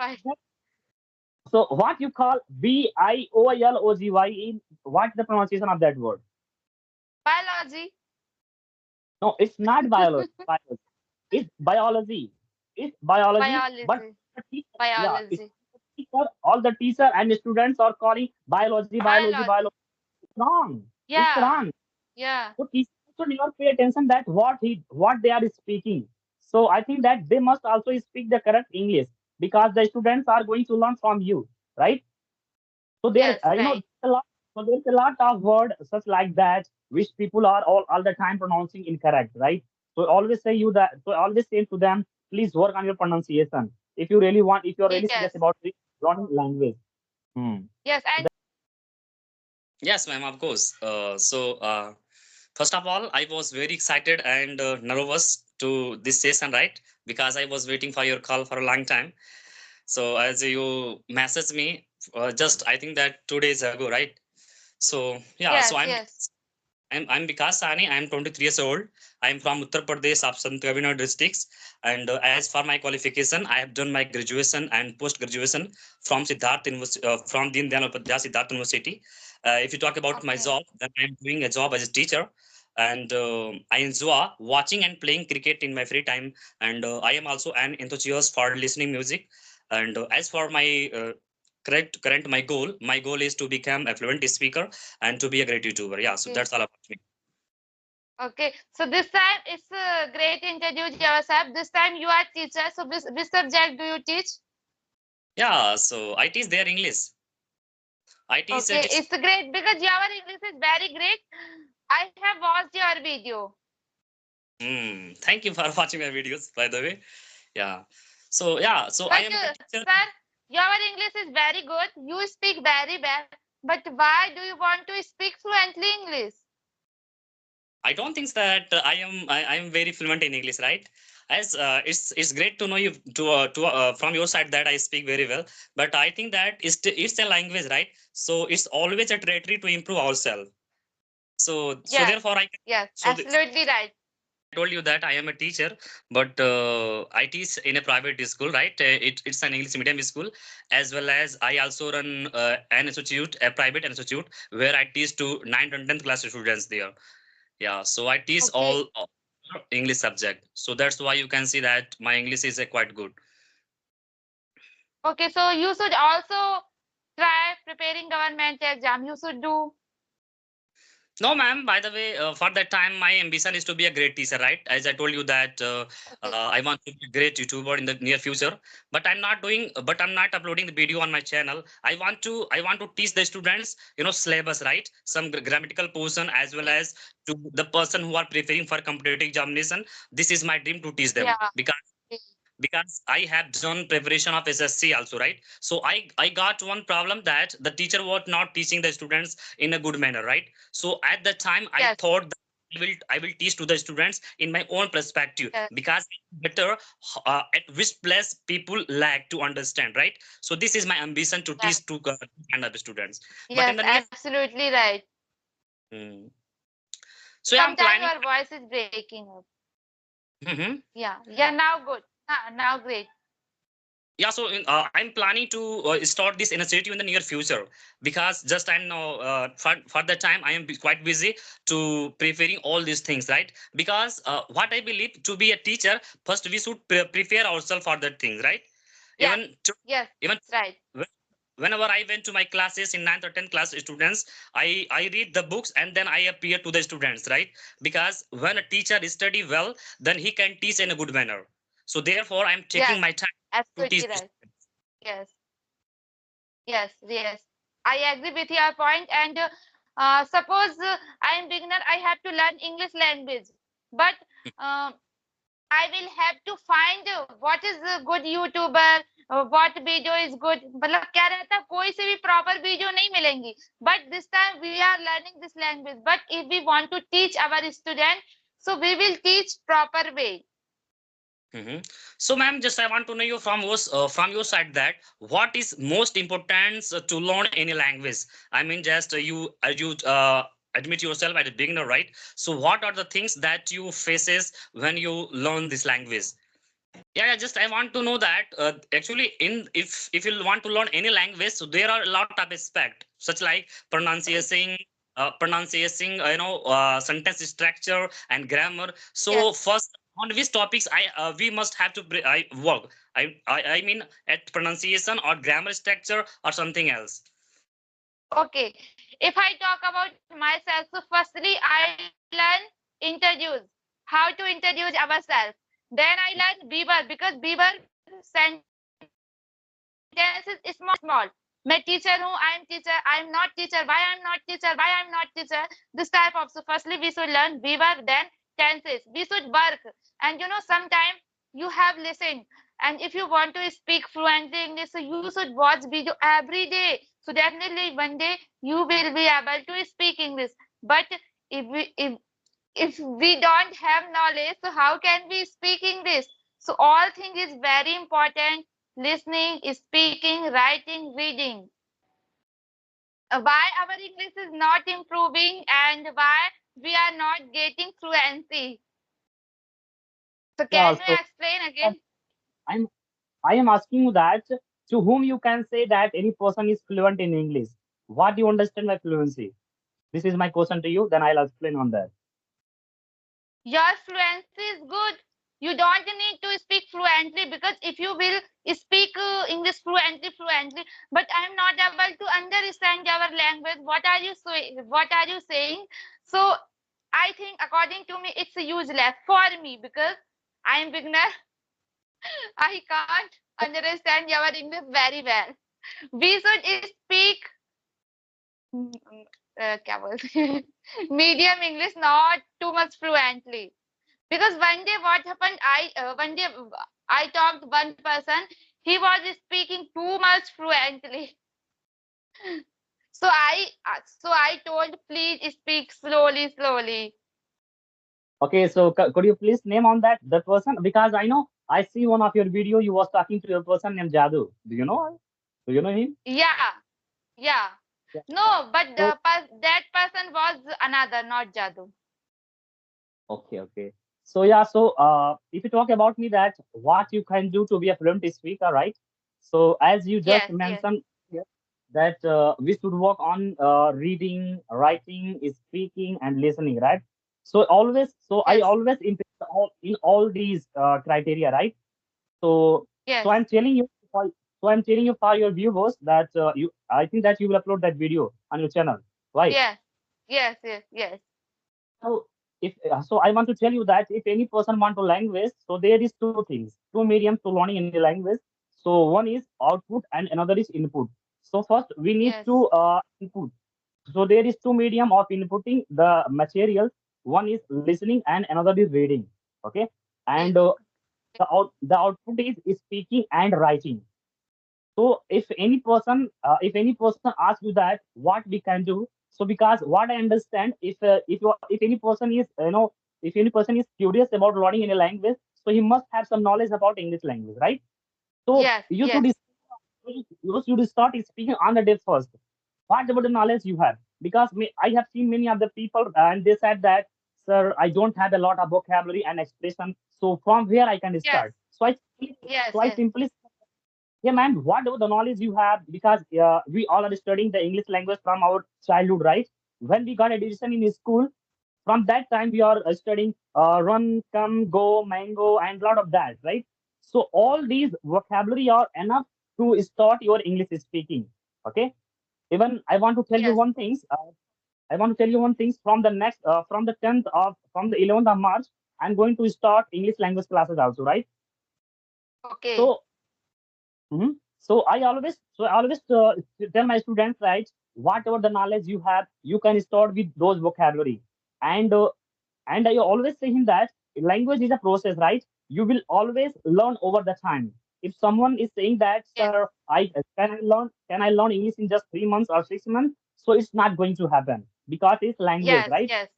Fine. So what you call biology in what's the pronunciation of that word? Biology. No, it's not biology. Biology. It's biology. It's biology. But Biology. the teacher, yeah, it's Biology. teacher, all the teacher and the students are calling biology, biology, Biology. biology. It's wrong. It's Yeah. wrong. Yeah. So teachers should never pay attention that what they are speaking. So I think that they must also speak the correct English because the students are going to learn from you, right? So there, Yes, right. a lot. So there's a lot of word such like that which people are all the time pronouncing incorrect, right? So always say you that. So always say to them, please work on your pronunciation if you really want. If you're really serious Yes. about learning language. Hmm. Yes. So And Yes, ma'am, of course. First of all, I was very excited and nervous to this session, right? Because I was waiting for your call for a long time. So as you messaged me, just I think that 2 days ago, right? So yeah, yes, yes. I'm Vikas Sani. I'm 23 years old. I'm from Uttar Pradesh of Sant Kavirnar districts. And as for my qualification, I have done my graduation and post graduation from Siddharth University, from Deen Dayal Upadhyay Siddharth University. If you talk about my Okay. job, then I'm doing a job as a teacher. And I enjoy watching and playing cricket in my free time. And I am also an enthusiast for listening music. And as for my current my goal is to become a fluent speaker and to be a great YouTuber. Yeah, so Okay. that's all about me. Okay. So this time it's great to introduce yourself. This time you are teacher. So which subject do you teach? Yeah, so I teach their English. I teach Okay. it. It's great because your English is very great. I have watched your video. Thank you for watching my videos, by the way. Yeah. So yeah, so I But am a teacher. sir, your English is very good. You speak very well. But why do you want to speak fluently English? I don't think that I am very fluent in English, right? As it's great to know you from your side that I speak very well. But I think that it's a language, right? So it's always a territory to improve ourselves. So Yes. therefore I can Yes. so Absolutely right. told you that I am a teacher, but I teach in a private school, right? It's an English medium school, as well as I also run an institute, a private institute, where I teach to 9th and 10th class students there. Yeah, so I teach Okay. all English subject. So that's why you can see that my English is quite good. Okay. So you should also try preparing government exam. You should do. No, ma'am. By the way, for that time, my ambition is to be a great teacher, right? As I told you that Okay. I want to be a great YouTuber in the near future. But I'm not doing. But I'm not uploading the video on my channel. I want to teach the students, syllabus, right? Some grammatical portion as well as to the person who are preparing for competitive examination. This is my dream to teach them Yeah. because I have done preparation of SSC also, right? So I got one problem that the teacher was not teaching the students in a good manner, right? So at the time I Yes. thought that I will teach to the students in my own perspective Yes. because it's better at which place people lack to understand, right? So this is my ambition to Yes. teach to kind of students. But in Yes. the near Absolutely right. Hmm. So yeah, I'm Sometimes planning. your voice is breaking up. Mhm. Yeah. Yeah. Now good. Now great. Yeah, so I'm planning to start this initiative in the near future because just I know for the time I am quite busy to preparing all these things, right? Because what I believe to be a teacher, first we should prepare ourselves for that thing, right? Yes. Even to, Yes. even Right. whenever I went to my classes in 9th or 10th class students, I read the books and then I appear to the students, right? Because when a teacher study well, then he can teach in a good manner. So therefore, I'm taking Yes. my time to teach Absolutely the right. students. Yes. Yes. Yes. I agree with your point. And suppose I am beginner, I have to learn English language, but um I will have to find what is a good YouTuber, what video is good. मतलब क्या रहता है कोई से भी proper video नहीं मिलेंगी. But this time we are learning this language. But if we want to teach our student, so we will teach proper way. Mhm. So, ma'am, just I want to know you from your side that what is most important to learn any language? I mean, just you admit yourself as a beginner, right? So, what are the things that you faces when you learn this language? Yeah, yeah, just I want to know that actually in if you want to learn any language, so there are a lot of aspect, such like pronunciation, sentence structure and grammar. Yes. So first, on which topics we must have to I work. I mean at pronunciation or grammar structure or something else. Okay. If I talk about myself, so firstly I learn introduce, how to introduce ourselves. Then I learn Bieber because Bieber sentences is small. मैं teacher हूँ, I am teacher, I am not teacher, why I am not teacher, why I am not teacher. This type of, so firstly we should learn Bieber, then tenses. We should work, and sometimes you have listened, and if you want to speak fluently English, so you should watch video every day. So definitely one day you will be able to speak English. But if we if we don't have knowledge, so how can we speak English? So all thing is very important: listening, speaking, writing, reading. Why our English is not improving and why we are not getting fluency? So Yeah, can you so explain uh, again? I'm I am asking you that to whom you can say that any person is fluent in English. What do you understand by fluency? This is my question to you. Then I'll explain on that. Your fluency is good. You don't need to speak fluently, because if you will speak English fluently, but I am not able to understand your language. What are you saying? What are you saying? So I think according to me it's useless for me, because I am beginner. I can't understand your English very well. We should speak क्या बोलते हैं medium English, not too much fluently. Because one day what happened, one day I talked one person, he was speaking too much fluently. So I told, please speak slowly. Okay, so could you please name on that person? Because I know I see one of your video. You was talking to a person named Jadu. Do you know? Do you know him? Yeah, yeah. Yeah. No, but So that person was another, not Jadu. okay, okay. So yeah, so if you talk about me that what you can do to be a fluent speaker, right? So as you just Yes, yes, mentioned here, that we should work on reading, writing, speaking, and listening, right? So I yes, always in all these criteria, right? So so yes, I'm telling you for I'm telling you for your viewers that I think that you will upload that video on your channel, right? yes, yes. So if so, I want to tell you that if any person want to language, so there is two things, two mediums to learning any language. So one is output and another is input. So first we need Yes, to input. So there is two medium of inputting the materials. One is listening and another is reading. Okay, and yes, the output is speaking and writing. So if any person asks you that what we can do, so because what I understand, if any person is if any person is curious about learning any language, so he must have some knowledge about English language, right? So yes, you should yes, start speaking on the day first. What about the knowledge you have? Because I have seen many other people and they said that, sir, I don't have a lot of vocabulary and expression. So from where I can yes, start? yes, So I yes, simply yeah, man, whatever the knowledge you have, because we all are studying the English language from our childhood, right? When we got education in school, from that time we are studying run, come, go, mango, and lot of that, right? So all these vocabulary are enough to start your English speaking. Okay. Even I want to tell you yes. one thing. I want to tell you one thing from the 10th of from the 11th of March, I'm going to start English language classes also, right? Okay. So so I always tell my students, right, whatever the knowledge you have, you can start with those vocabulary, and uh, and I always say him that language is a process, right? You will always learn over the time. If someone is saying that, Yes, sir, can I learn English in just 3 months or 6 months? So it's not going to happen because it's language, yes, right? yes,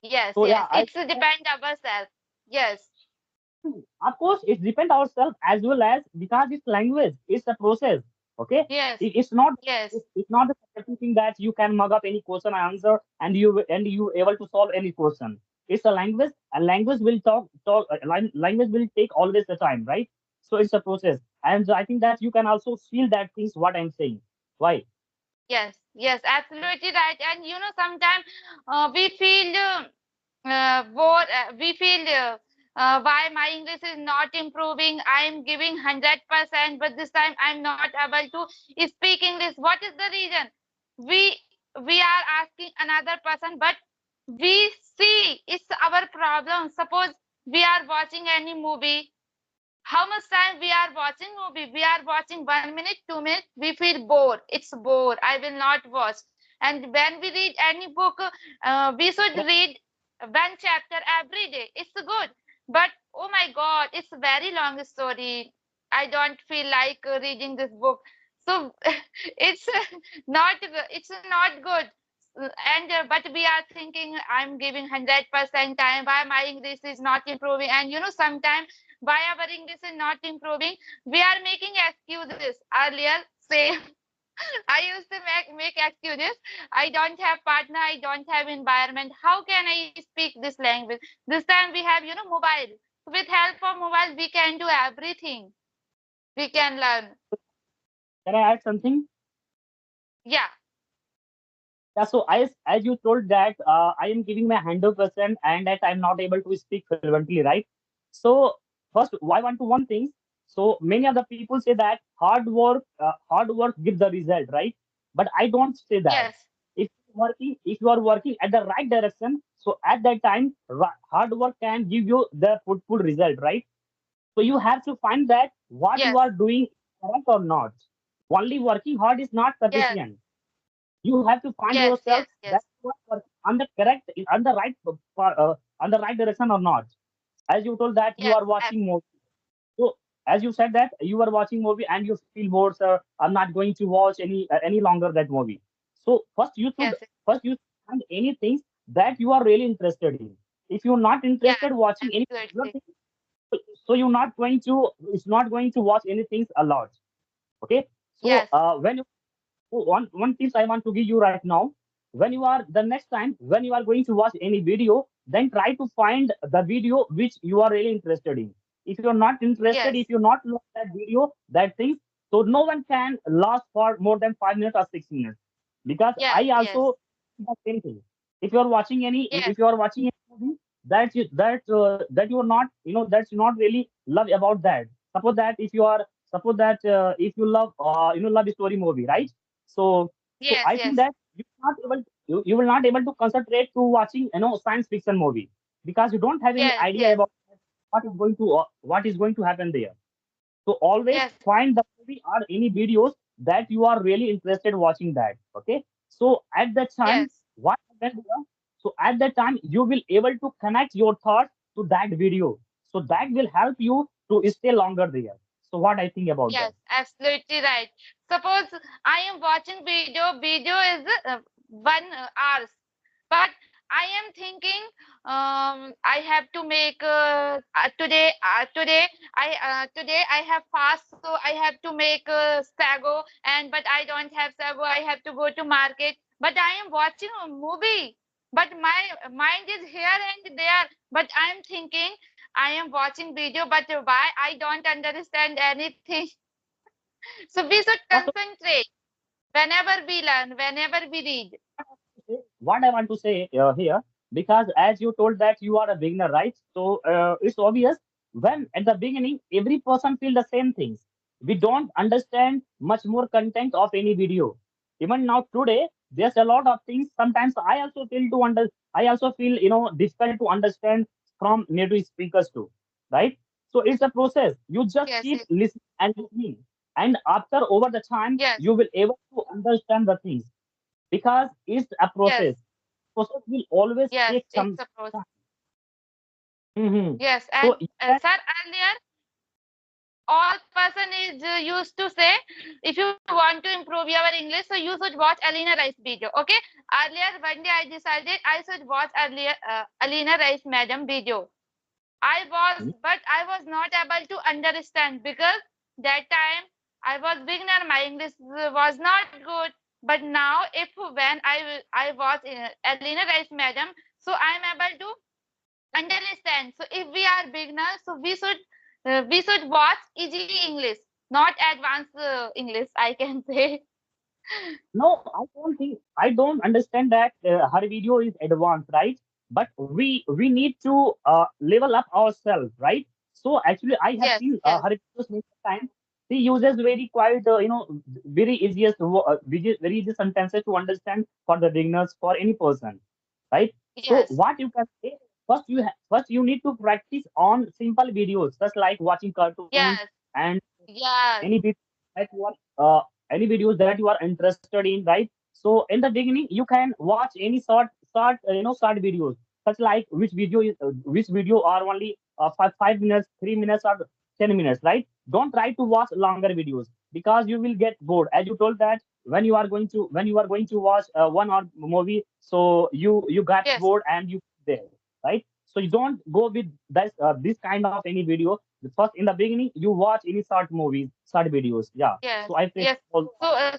yes, So yes. yeah, It's depend ourselves. Yes, of course, it depends ourselves as well as because it's language, it's a process. Okay, yes, it's not yes, it's not the thing that you can mug up any question and answer and you able to solve any question. It's a language, and language will language will take always the time, right? So it's a process, and I think that you can also feel that things what I'm saying. Why? Yes, yes, absolutely right. And sometimes we feel bored. We feel why my English is not improving. I'm giving 100%, but this time I'm not able to speak English. What is the reason? We are asking another person, but we see it's our problem. Suppose we are watching any movie. How much time we are watching movie? We are watching 1 minute, 2 minutes. We feel bored. It's bored. I will not watch. And when we read any book, we should read one chapter every day. It's good. But oh my God, it's a very long story. I don't feel like reading this book. So it's it's not good. And but we are thinking I'm giving 100% time. Why my English is not improving? And sometimes why our English is not improving? We are making excuses. Earlier, same. I used to make excuses. I don't have partner. I don't have environment. How can I speak this language? This time we have mobile. With help of mobile, we can do everything. We can learn. Can I add something? Yeah. Yeah, so as you told that I am giving my 100% and that I'm not able to speak fluently, right? So first, I want to one thing. So many of the people say that hard work gives the result, right? But I don't say that. Yes. If you are working at the right direction, so at that time, hard work can give you the fruitful result, right? So you have to find that what you Yes. are doing is correct or not. Only working hard is not Yes. sufficient. You have to find Yes. yourself Yes. that Yes. you are on the correct on the right direction or not. As you told that you Yes. are watching movie, so as you said that you are watching movie and you feel bored, sir, I'm not going to watch any longer that movie. So Yes. first you should find anything that you are really interested in. If you're not interested Yes. watching any particular Absolutely. thing, so you're not going to it's not going to watch anything a lot. Okay. So Yes. one tips I want to give you right now. When you are the next time when you are going to watch any video, then try to find the video which you are really interested in. If you're not interested, Yes. if you're not look that video, that thing, so no one can last for more than 5 minutes or 6 minutes. Because Yes. I Yes. also do the same thing. If you're watching any, Yes. if you are watching a movie that you are not, that's not really love about that. Suppose that if you love love story movie, right? So Yes. I think Yes. that you will not able to concentrate to watching science fiction movie because you don't have any Yes. idea Yes. about what is going to happen there. So always Yes. find the movie or any videos that you are really interested watching that. Okay. So at that time, Yes. what happened here? So at that time, you will able to connect your thoughts to that video. So that will help you to stay longer there. So what I think about Yes, that? absolutely right. Suppose I am watching video. Video is 1 hours, but I am thinking I have to make today I have fast, so I have to make sago, and but I don't have sago. I have to go to market, but I am watching a movie. But my mind is here and there. But I am thinking I am watching video, but why I don't understand anything. So we should Yeah, so concentrate whenever we learn, whenever we read. what I want to say here, because as you told that you are a beginner, right? So it's obvious when at the beginning every person feel the same things. We don't understand much more content of any video. Even now today, there's a lot of things. Sometimes I also feel difficult to understand from native speakers too, right? So it's a process. You just Yes, keep listening and listening, and after over the time, yes, you will able to understand the things because it's a yes, process. Process will always yes. take It's some a process. time. Mhm. Yes, So and you can sir, earlier all person is used to say, if you want to improve your English, so you should watch Alina Rice video. Okay. Earlier one day I decided I should watch earlier Alina Rice madam video. But I was not able to understand because that time I was beginner. My English was not good. But now, if when I watch Alina Rice madam, so I am able to. understand. So if we are beginners, so we should watch easy English, not advanced English, I can say. No, I don't understand that her video is advanced, right? But we need to level up ourselves, right? So actually, I have Yes, seen yes, her videos many times. She uses very quite very very easy sentences to understand for the beginners, for any person, right? So yes, what you can say, first you need to practice on simple videos, just like watching cartoons yes, and yes, any videos that you are any videos that you are interested in, right? So in the beginning you can watch any short videos, such like which video are only 5 minutes, 3 minutes, or 10 minutes, right? Don't try to watch longer videos, because you will get bored, as you told that when you are going to watch one hour movie, so you got yes, bored and you there, right? So you don't go with this kind of any video. First, in the beginning, you watch any short movies, short videos. Yeah. yes, So I prefer yes. all. So